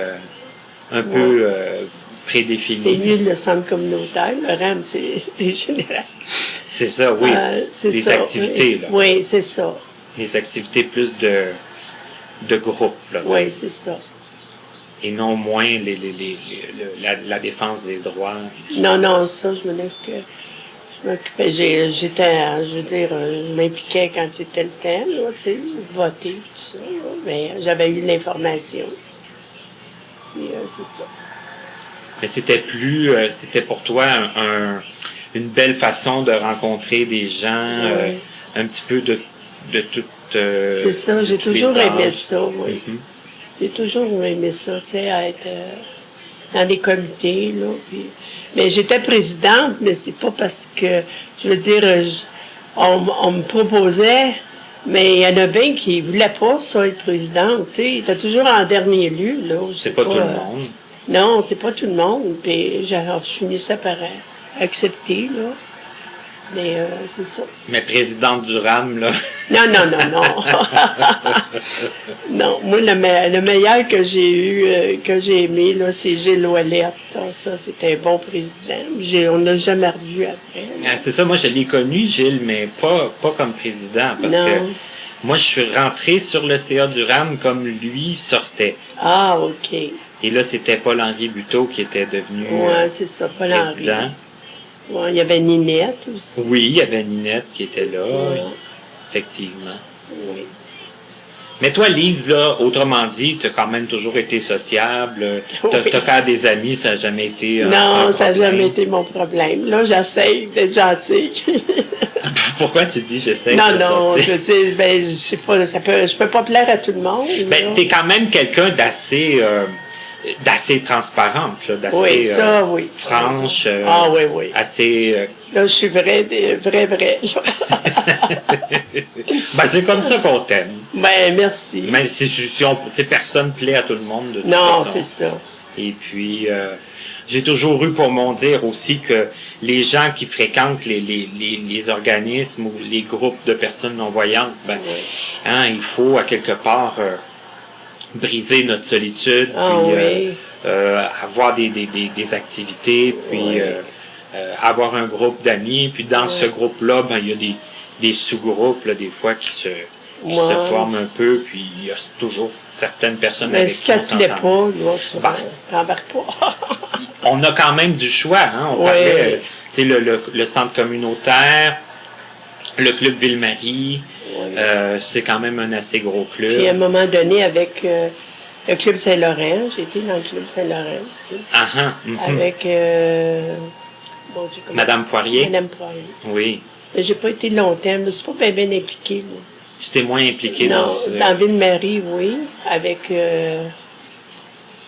prédéfinie. C'est mieux le centre communautaire. Le RAM, c'est général. C'est ça, oui. C'est les ça, activités, oui. là. Oui, c'est ça. Les activités plus de groupe, là. Oui, c'est ça. Et non moins la défense des droits. Non, ça, je m'occupais. J'étais, je veux dire, je m'impliquais quand c'était le temps, là, tu sais, voter, tout ça, là, mais j'avais eu l'information. Puis, c'est ça. Mais c'était pour toi une belle façon de rencontrer des gens, Oui. un petit peu de toute. C'est ça, j'ai de tous les toujours aimé âges. ça, oui. Mhm. J'ai toujours aimé ça, tu sais, à être dans des comités, là. Puis, mais j'étais présidente, mais c'est pas parce que, je veux dire, on me proposait, mais il y en a bien qui voulaient pas, ça, être présidente, tu sais. T'es toujours en dernier lieu, là. C'est pas tout le monde. Non, c'est pas tout le monde. Puis je finissais par accepter, là. Mais c'est ça. Mais présidente du RAM, là. Non. Non, moi, le meilleur que j'ai eu, que j'ai aimé, là, c'est Gilles Ouellette. Ah, ça, c'était un bon président. On ne l'a jamais revu après. Ah, c'est ça, moi, je l'ai connu, Gilles, mais pas comme président, parce que moi, je suis rentré sur le CA du RAM comme lui sortait. Ah, OK. Et là, c'était Paul-Henri Buteau qui était devenu c'est ça, Paul-Henri. président. Ouais, il y avait Ninette aussi. Oui, il y avait Ninette qui était là, Ouais. effectivement. Oui. Mais toi, Lise, là, autrement dit, tu as quand même toujours été sociable. Te faire des amis, ça n'a jamais été Non, ça n'a problème. jamais été mon problème. Là, j'essaie d'être gentille. Pourquoi tu dis j'essaie Non, d'être gentil? je veux dire, ben, je sais pas, je peux pas plaire à tout le monde. Ben, t'es quand même quelqu'un d'assez transparente, là, d'assez Oui, ça, oui. franche, Oui. assez... Là, je suis vraie. Ben, c'est comme ça qu'on t'aime. Ben, merci. Même si personne plaît à tout le monde, de toute Non, façon. c'est ça. Et puis, j'ai toujours eu pour mon dire aussi que les gens qui fréquentent les organismes ou les groupes de personnes non-voyantes, ben, il faut à quelque part briser notre solitude, puis avoir des activités, puis avoir un groupe d'amis. Puis dans ce groupe-là, ben, il y a des sous-groupes, là, des fois, qui se forment un peu, puis il y a toujours certaines personnes Mais avec si qui ça on te plaît s'entend. pas, tu t'embarques pas. On a quand même du choix, hein. On parlait, tu sais, le centre communautaire, le club Ville-Marie, c'est quand même un assez gros club. Puis à un moment donné, avec le Club Saint-Laurent, j'ai été dans le Club Saint-Laurent aussi. Avec bon Dieu, Madame Poirier. Madame Poirier. Oui. Mais j'ai pas été longtemps, je me suis pas bien impliquée. Là. Tu t'es moins impliqué Non, dans dans Ville-Marie, oui, avec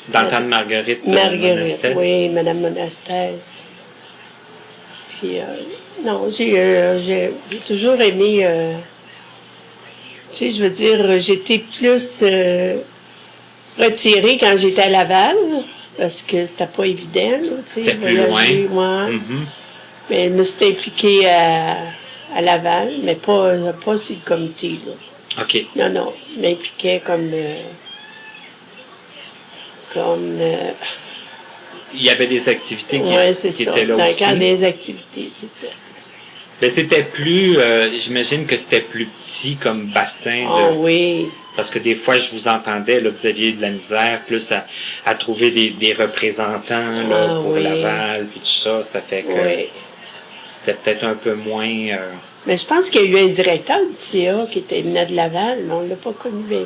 dans le temps de Marguerite Monastès. oui, Madame Monastès. Puis, non, j'ai toujours aimé, tu sais, je veux dire, j'étais plus retirée quand j'étais à Laval, parce que c'était pas évident, là, tu sais, C'était plus voyager, loin. moi. Mais je me suis impliquée à Laval, mais pas sur le comité, là. OK. Non, je m'impliquais comme Il y avait des activités qui c'est étaient là dans aussi. le cadre des activités, c'est ça. Ben, c'était plus, j'imagine que c'était plus petit comme bassin. Oui. Parce que des fois, je vous entendais, là, vous aviez de la misère plus à trouver des représentants là, pour Laval, puis tout ça. Ça fait que c'était peut-être un peu moins... Mais je pense qu'il y a eu un directeur du CA qui venait de Laval, mais on ne l'a pas connu bien.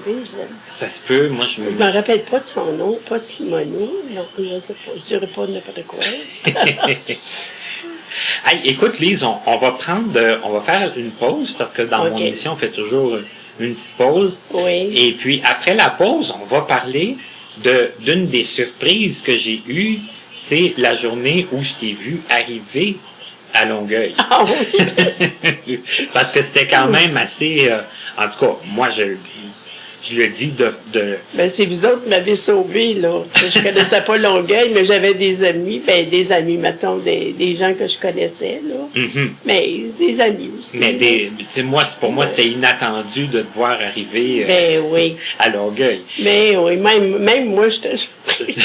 Ça se peut, moi je me rappelle pas de son nom, pas Simoneau, donc je ne sais pas, je dirais pas n'importe quoi. Hey, écoute, Lise, on va faire une pause, parce que dans mon émission, on fait toujours une petite pause. Oui. Et puis, après la pause, on va parler d'une des surprises que j'ai eues. C'est la journée où je t'ai vu arriver à Longueuil. Ah oui? Parce que c'était quand même assez... en tout cas, moi, je lui ai dit Ben, c'est vous autres qui m'avez sauvé, là. Je connaissais pas Longueuil, mais j'avais des amis, mettons, des gens que je connaissais, là. Mais des amis aussi. Mais pour moi, c'était inattendu de te voir arriver à Longueuil. Mais oui, même moi, j'étais surpris.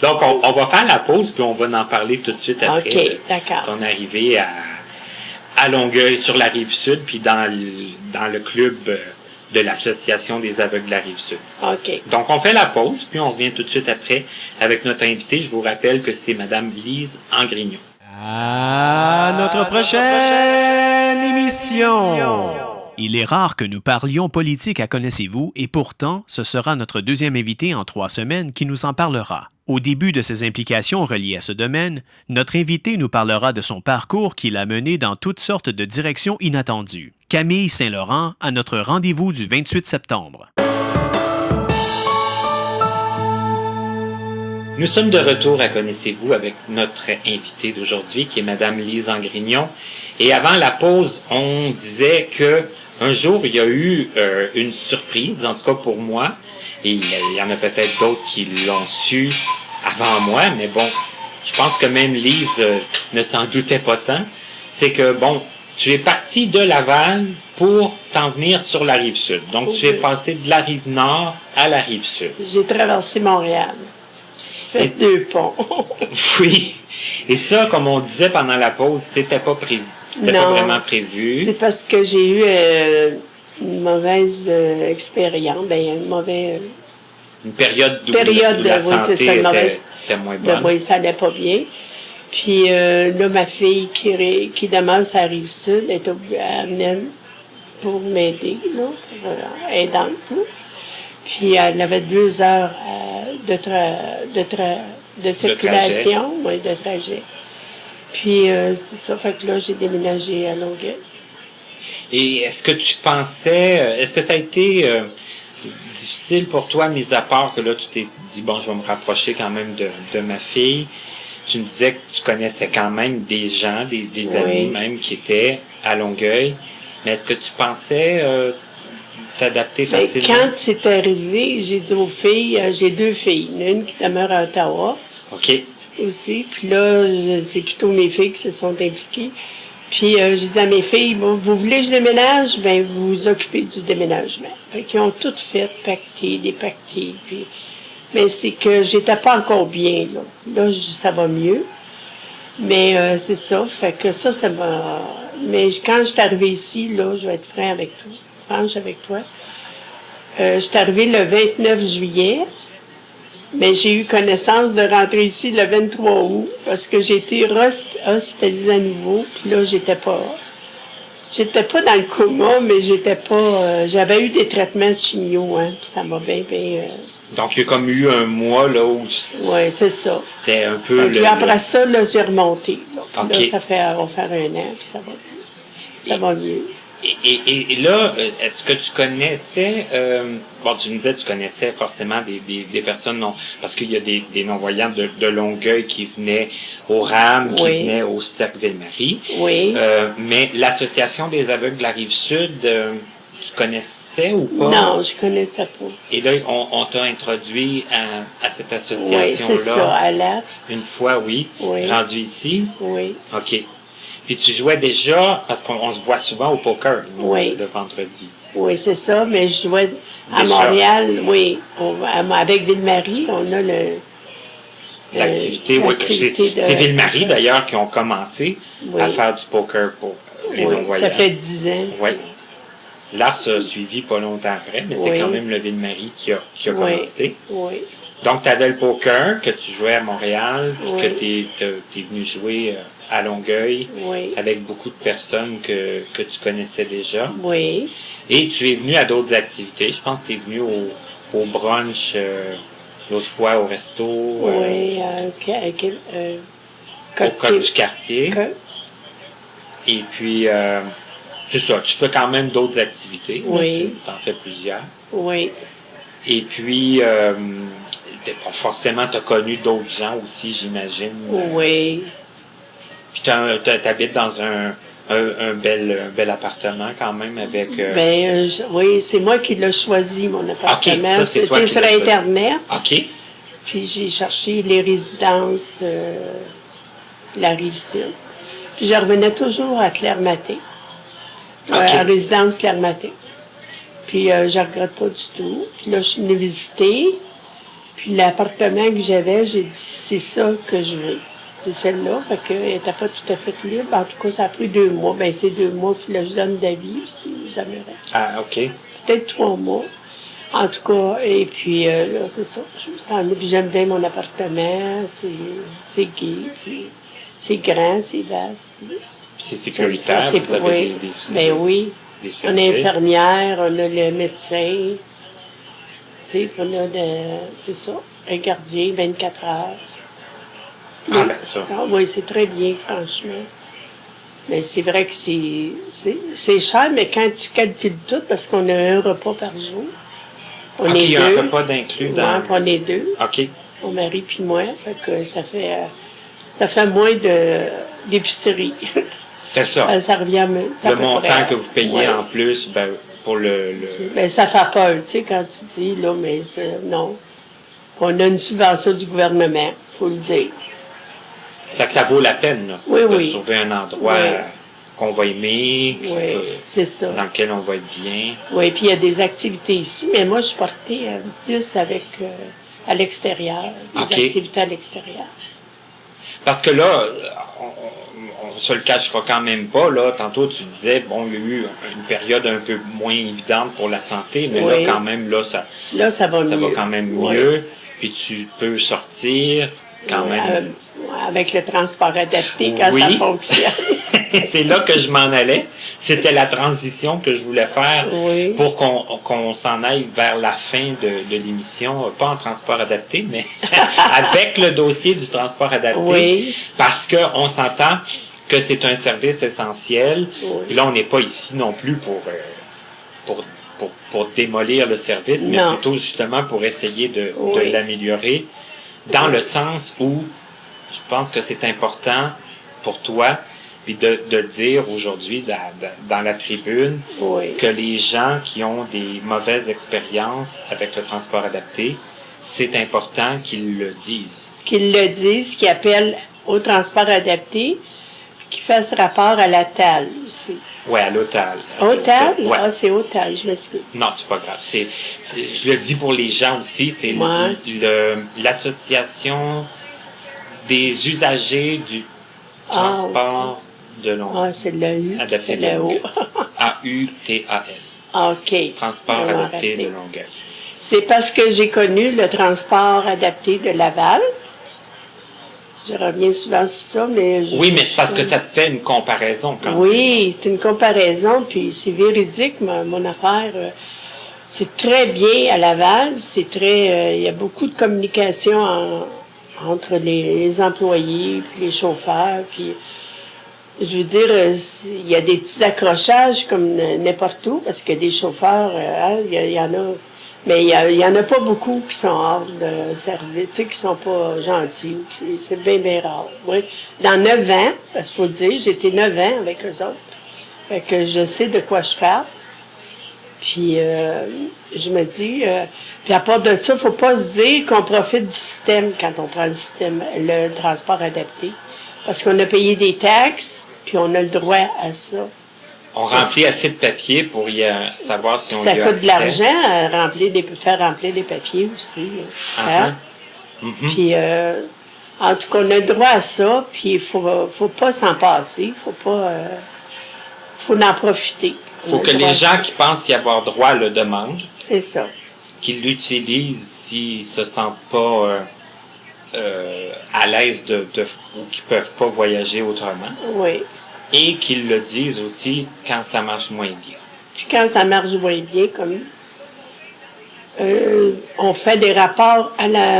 Donc, on va faire la pause, puis on va en parler tout de suite après. OK, d'accord. Ton arrivée à Longueuil, sur la Rive-Sud, puis dans le club de l'Association des aveugles de la Rive-Sud. OK. Donc, on fait la pause, puis on revient tout de suite après avec notre invitée. Je vous rappelle que c'est Mme Lise Angrignon. À notre prochaine émission. Il est rare que nous parlions politique à Connaissez-vous, et pourtant, ce sera notre deuxième invité en 3 semaines qui nous en parlera. Au début de ses implications reliées à ce domaine, notre invité nous parlera de son parcours qui l'a mené dans toutes sortes de directions inattendues. Camille Saint-Laurent à notre rendez-vous du 28 septembre. Nous sommes de retour à Connaissez-vous avec notre invitée d'aujourd'hui qui est Mme Lise Angrignon. Et avant la pause, on disait que un jour, il y a eu une surprise, en tout cas pour moi, et il y en a peut-être d'autres qui l'ont su avant moi, mais bon, je pense que même Lise ne s'en doutait pas tant. c'est que, bon, tu es parti de Laval pour t'en venir sur la rive sud. Donc, tu es passé de la rive nord à la rive sud. J'ai traversé Montréal. Fait 2 ponts. Oui. Et ça, comme on disait pendant la pause, c'était pas prévu. C'était pas vraiment prévu. C'est parce que j'ai eu une mauvaise expérience, Une période où la santé était moins bonne. Oui, ça allait pas bien. Puis là, ma fille qui demeure sur la Rive-Sud elle venait pour m'aider, là, pour aidante. Là. Puis elle avait 2 heures de circulation, de trajet. Puis c'est ça, fait que là, j'ai déménagé à Longueuil. Et est-ce que tu pensais, est-ce que ça a été difficile pour toi, mis à part que là, tu t'es dit, bon, je vais me rapprocher quand même de ma fille. Tu me disais que tu connaissais quand même des gens, des amis même qui étaient à Longueuil. Mais est-ce que tu pensais t'adapter facilement? Quand c'est arrivé, j'ai dit aux filles, j'ai 2 filles. Une qui demeure à Ottawa. OK. Aussi. Puis là, c'est plutôt mes filles qui se sont impliquées. Puis j'ai dit à mes filles, bon, vous voulez que je déménage? Bien, vous vous occupez du déménagement. Fait qu'ils ont toutes fait, dépacter. Puis... Mais c'est que j'étais pas encore bien, là. Là, ça va mieux. Mais c'est ça. Fait que ça m'a... Mais quand je suis arrivée ici, là, je vais être franche avec toi. Je suis arrivée le 29 juillet. Mais j'ai eu connaissance de rentrer ici le 23 août parce que j'ai été hospitalisée à nouveau. Puis là, j'étais pas dans le coma, mais j'avais eu des traitements de chimio, hein, puis ça m'a bien. Donc, il y a comme eu un mois, là, où... Oui, c'est ça. C'était un peu... Puis après ça, là, j'ai remonté. Là, puis là, ça va faire 1 an, puis ça va mieux. Ça va mieux. Et là, est-ce que tu connaissais, bon, tu me disais que tu connaissais forcément des personnes non, parce qu'il y a des non-voyants de Longueuil qui venaient au RAM, qui venaient au Cercle Ville-Marie. Oui. Mais l'Association des aveugles de la Rive-Sud, tu connaissais ou pas? Non, je connaissais pas. Et là, on t'a introduit à cette association-là. Oui, c'est ça, à l'APS. Une fois, oui. Rendu ici? Oui. OK. Puis tu jouais déjà, parce qu'on se voit souvent au poker le vendredi. Oui, c'est ça, mais je jouais à Montréal, avec Ville-Marie, on a l'activité. C'est Ville-Marie, d'ailleurs, qui ont commencé à faire du poker pour les non-voyants. Ça fait 10 ans. Oui. L'Ars a suivi pas longtemps après, mais c'est quand même le Ville-Marie qui a commencé. Oui. Donc, tu avais le poker que tu jouais à Montréal, que tu es venu jouer à Longueuil, avec beaucoup de personnes que tu connaissais déjà. Oui. Et tu es venu à d'autres activités. Je pense que tu es venu au brunch l'autre fois, au resto. Oui, au Code du quartier. Et puis, c'est ça, tu fais quand même d'autres activités. Oui. Tu en fais plusieurs. Oui. Et puis, forcément, tu as connu d'autres gens aussi, j'imagine. Oui. Puis tu habites dans un bel appartement quand même avec... oui, c'est moi qui l'ai choisi, mon appartement. OK, ça, c'est toi qui sur Internet. OK. Puis j'ai cherché les résidences de la Rive-Sud. Puis je revenais toujours à Claire-Maté. À résidence Claire-Maté. Puis je regrette pas du tout. Puis là, je suis venue visiter. Puis l'appartement que j'avais, j'ai dit, c'est ça que je veux. C'est celle-là, fait qu'elle n'était pas tout à fait libre. En tout cas, ça a pris 2 mois. Ben c'est 2 mois, puis là, je donne d'avis aussi, j'aimerais. Ah, OK. Peut-être 3 mois. En tout cas, et puis là, c'est ça. Puis j'aime bien mon appartement, c'est gai, puis c'est grand, c'est vaste. Puis c'est sécuritaire, vous avez des ben oui. On a l'infirmière, on a le médecin. Tu sais, on a c'est ça, un gardien 24 heures. Ah, ben ça. Ah, oui, c'est très bien, franchement. Mais c'est vrai que c'est cher, mais quand tu calcules tout, parce qu'on a un repas par jour. On est il y a 2. un repas d'inclus dans... Ouais, on est 2. OK. Mon mari puis moi. Fait que ça fait moins d'épicerie. C'est ça. Ça revient le montant que vous payez en plus, ben, pour le... Ben, ça fait peur, tu sais, quand tu dis, là, mais non. On a une subvention du gouvernement, il faut le dire. C'est que ça vaut la peine, là, de trouver un endroit qu'on va aimer, Oui, c'est ça. dans lequel on va être bien. Oui, puis il y a des activités ici, mais moi, je suis portée plus avec à l'extérieur, des OK. activités à l'extérieur. Parce que là, on se le cachera quand même pas, là. Tantôt, tu disais, bon, il y a eu une période un peu moins évidente pour la santé, mais Oui. là, quand même, là, ça va va mieux. quand même Oui. mieux. Puis tu peux sortir quand Oui, même. avec le transport adapté, quand Oui. ça fonctionne. C'est là que je m'en allais. C'était la transition que je voulais faire Oui. pour qu'on s'en aille vers la fin de l'émission, pas en transport adapté, mais avec le dossier du transport adapté. Oui. Parce qu'on s'entend que c'est un service essentiel. Oui. Puis là, on n'est pas ici non plus pour démolir le service, mais Non. plutôt justement pour essayer de Oui. l'améliorer dans le sens où je pense que c'est important pour toi puis de dire aujourd'hui dans la tribune Oui. que les gens qui ont des mauvaises expériences avec le transport adapté, c'est important qu'ils le disent. Qu'ils le disent, qu'ils appellent au transport adapté, puis qu'ils fassent rapport à la TAL aussi. Ouais, à l'hôtel. OTAL? Ouais. Ah, c'est OTAL, je m'excuse. Non, c'est pas grave. Je le dis pour les gens aussi, c'est Ouais. l'association des usagers du transport de Longueuil. Ah, c'est le U. Adapté C'est de le O. Longueuil. A-U-T-A-L. Ah, OK. Transport On va adapté arrêter. de Longueuil. C'est parce que j'ai connu le transport adapté de Laval. Je reviens souvent sur ça, mais... Oui, mais c'est parce que ça te fait une comparaison quand même. Oui, c'est une comparaison, puis c'est véridique, mon affaire. C'est très bien à Laval, c'est très... il y a beaucoup de communication entre les employés, puis les chauffeurs, puis... Je veux dire, il y a des petits accrochages comme n'importe où, parce que des chauffeurs, il y en a... Mais il y en a pas beaucoup qui sont hors de service, tu sais, qui sont pas gentils. C'est bien, bien rare. Oui. Dans 9 ans, il faut dire, j'ai été 9 ans avec eux autres. Fait que je sais de quoi je parle. Puis je me dis, puis à part de ça, faut pas se dire qu'on profite du système quand on prend le transport adapté. Parce qu'on a payé des taxes, puis on a le droit à ça. On remplit assez de papier pour savoir si Puis on ça y a coûte de accès. l'argent à faire remplir des papiers aussi. Hein? Puis, en tout cas, on a le droit à ça, puis il faut pas s'en passer, faut en profiter. Faut On a que le droit les à gens ça. qui pensent y avoir droit le demandent, C'est ça. qu'ils l'utilisent s'ils se sentent pas à l'aise ou qu'ils peuvent pas voyager autrement, Oui. et qu'ils le disent aussi quand ça marche moins bien. Puis quand ça marche moins bien, comme on fait des rapports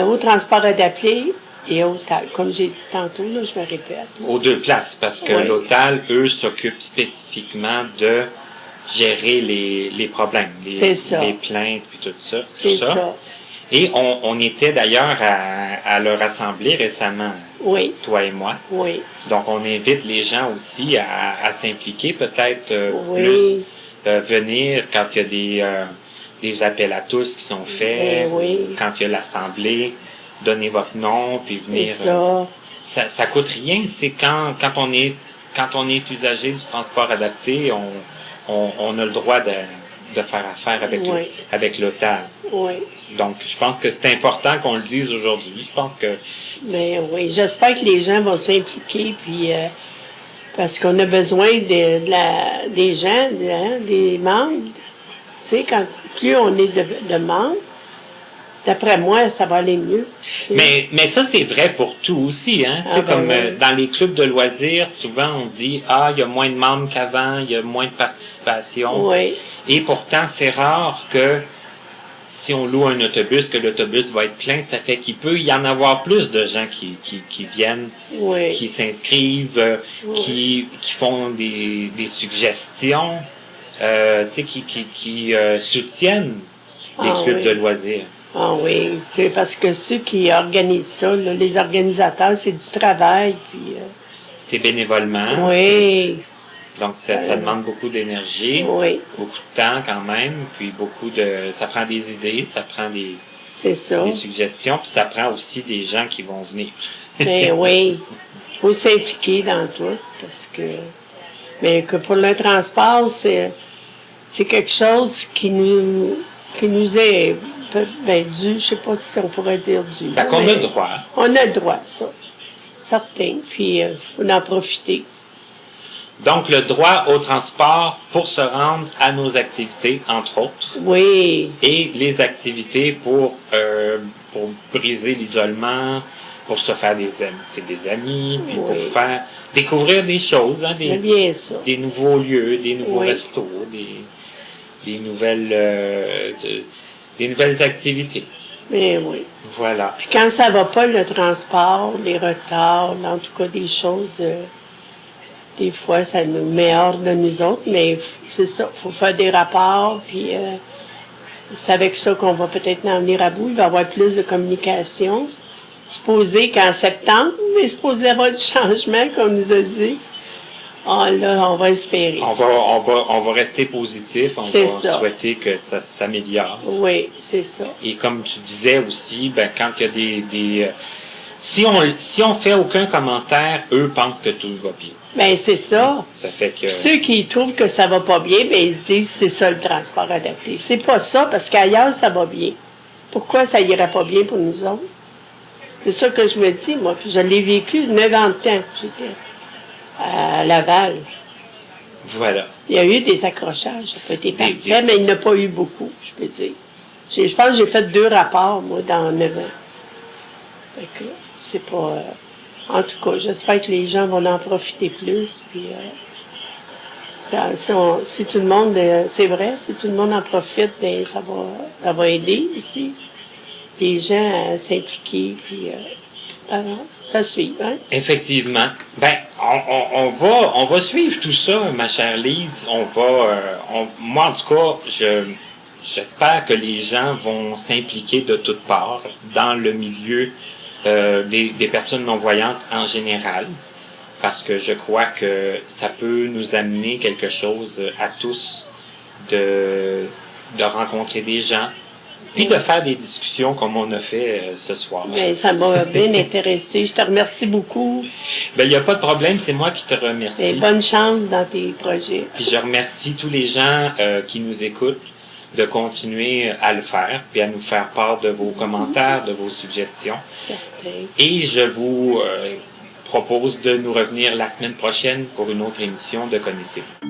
au transport adapté et au TAL. Comme j'ai dit tantôt, là, je me répète. Aux deux places, parce que Oui. l'hôtel, eux, s'occupent spécifiquement de gérer les problèmes, C'est ça. les plaintes et tout ça. C'est ça. Et on était d'ailleurs à leur assemblée récemment, Oui, toi et moi. oui, Donc, on invite les gens aussi à s'impliquer, peut-être Oui. plus, venir quand il y a des appels à tous qui sont faits, Oui. quand il y a l'assemblée, donner votre nom, puis c'est venir. ça. Ça coûte rien, c'est quand on est usager du transport adapté, on a le droit de faire affaire Oui. avec l'hôtel. Oui. Donc, je pense que c'est important qu'on le dise aujourd'hui. Je pense que Mais oui, j'espère que les gens vont s'impliquer, puis parce qu'on a besoin des gens, des membres. Tu sais, plus on est de membres, d'après moi, ça va aller mieux. Mais ça, c'est vrai pour tout aussi, hein. Tu sais, ben comme oui. dans les clubs de loisirs, souvent on dit, il y a moins de membres qu'avant, il y a moins de participation. Oui, Et pourtant, c'est rare que si on loue un autobus, que l'autobus va être plein, ça fait qu'il peut y en avoir plus de gens qui viennent, oui. qui s'inscrivent, qui font des suggestions, tu sais, qui soutiennent les Ah clubs oui. de loisirs. Ah oui, c'est parce que ceux qui organisent ça, là, les organisateurs, c'est du travail, puis... C'est bénévolement. oui, Donc, ça demande beaucoup d'énergie, oui, beaucoup de temps quand même, puis ça prend des idées, ça prend des c'est ça. suggestions, puis ça prend aussi des gens qui vont venir. Mais oui, il faut s'impliquer dans tout, parce que... Mais que pour le transport, c'est quelque chose qui nous est dû, je sais pas si on pourrait dire dû. Ben, qu'on a le droit. On a le droit, ça. Certain. Puis, il faut en profiter. Donc, le droit au transport pour se rendre à nos activités, entre autres. Oui. Et les activités pour briser l'isolement, pour se faire des amis, puis pour faire découvrir des choses, hein, c'est bien ça. Des nouveaux lieux, des nouveaux restos, des nouvelles activités. Mais oui. Voilà. Puis quand ça va pas, le transport, les retards, en tout cas des choses, des fois, ça nous met hors de nous autres, mais c'est ça, il faut faire des rapports, puis c'est avec ça qu'on va peut-être en venir à bout. Il va y avoir plus de communication. Supposé qu'en septembre, il est supposé y avoir du changement, comme on nous a dit. Là, on va espérer. On va rester positif, on va souhaiter que ça s'améliore. Oui, c'est ça. Et comme tu disais aussi, quand il y a si on fait aucun commentaire, eux pensent que tout va bien. Ben c'est ça. Ça fait que ceux qui trouvent que ça va pas bien, ils se disent c'est ça le transport adapté. C'est pas ça parce qu'ailleurs ça va bien. Pourquoi ça irait pas bien pour nous autres? C'est ça que je me dis, moi. Puis je l'ai vécu 9 ans de temps. J'étais à Laval. Voilà. Il y a eu des accrochages. Ça n'a pas été parfait, mais il n'y en a pas eu beaucoup, je peux dire. Je pense que j'ai fait 2 rapports, moi, dans 9 ans. Fait que c'est pas... en tout cas, j'espère que les gens vont en profiter plus. Puis, si tout le monde... c'est vrai, si tout le monde en profite, ben, ça va aider aussi les gens à s'impliquer. Puis, c'est à suivre. Hein? Effectivement. On va suivre tout ça, ma chère Lise. Moi, en tout cas, j'espère que les gens vont s'impliquer de toutes parts dans le milieu des personnes non-voyantes en général, parce que je crois que ça peut nous amener quelque chose à tous de rencontrer des gens, puis de faire des discussions comme on a fait ce soir. Bien, ça m'a bien intéressé. Je te remercie beaucoup. Il n'y a pas de problème, c'est moi qui te remercie. Et bonne chance dans tes projets. Puis je remercie tous les gens qui nous écoutent de continuer à le faire, puis à nous faire part de vos commentaires, de vos suggestions. Certain. Et je vous propose de nous revenir la semaine prochaine pour une autre émission de Connaissez-vous.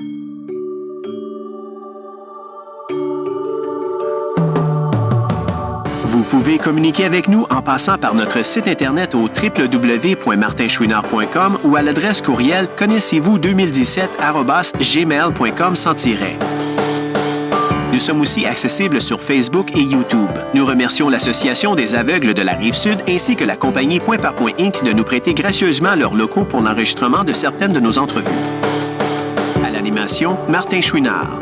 Vous pouvez communiquer avec nous en passant par notre site Internet au www.martinchouinard.com ou à l'adresse courriel connaissez-vous2017@gmail.com sans tiret. Nous sommes aussi accessibles sur Facebook et YouTube. Nous remercions l'Association des aveugles de la Rive-Sud ainsi que la compagnie Point par Point Inc. de nous prêter gracieusement leurs locaux pour l'enregistrement de certaines de nos entrevues. À l'animation, Martin Chouinard.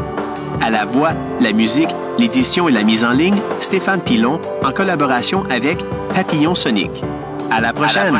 À la voix, la musique, l'édition et la mise en ligne, Stéphane Pilon, en collaboration avec Papillon Sonic. À la prochaine!